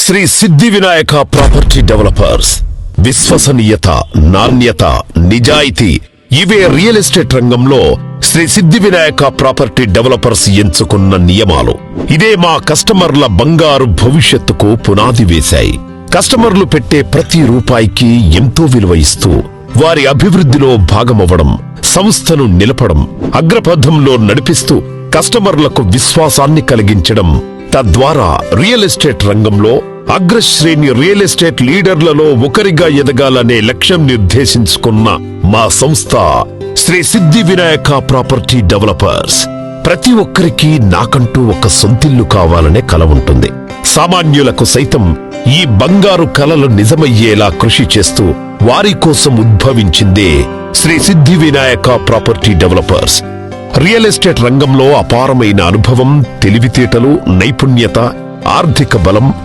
శ్రీ సిద్ధి Vinayaka property developers. విశ్వసనీయత, నాణ్యత, నిజాయితీ ఇవే రియల్ ఎస్టేట్ రంగంలో శ్రీ సిద్ధి వినాయక ప్రాపర్టీ డెవలపర్స్ ఎంచుకున్న నియమాలు. ఇదే మా కస్టమర్ల బంగారు భవిష్యత్తుకు పునాది వేశాయి. కస్టమర్లు పెట్టే ప్రతి రూపాయికి ఎంతో విలువ ఇస్తూ వారి అభివృద్ధిలో భాగమవ్వడం, సంస్థను నిలపడం, అగ్రపథంలో నడిపిస్తూ కస్టమర్లకు విశ్వాసాన్ని కలిగించడం, తద్వారా రియల్ ఎస్టేట్ రంగంలో అగ్రశ్రేణి రియల్ ఎస్టేట్ లీడర్లలో ఒకరిగా ఎదగాలనే లక్ష్యం నిర్దేశించుకున్న మా సంస్థ శ్రీ సిద్ధి వినాయక ప్రాపర్టీ డెవలపర్స్. ప్రతి ఒక్కరికి నాకంటూ ఒక సొంతిల్లు కావాలనే కల ఉంటుంది. సామాన్యులకు సైతం ఈ బంగారు కలలు నిజమయ్యేలా కృషి చేస్తూ వారి కోసం ఉద్భవించిందే శ్రీ సిద్ధి Vinayaka property developers. Real estate రంగంలో అపారమైన అనుభవం, తెలివితేటలు, నైపుణ్యత, ఆర్థిక బలం,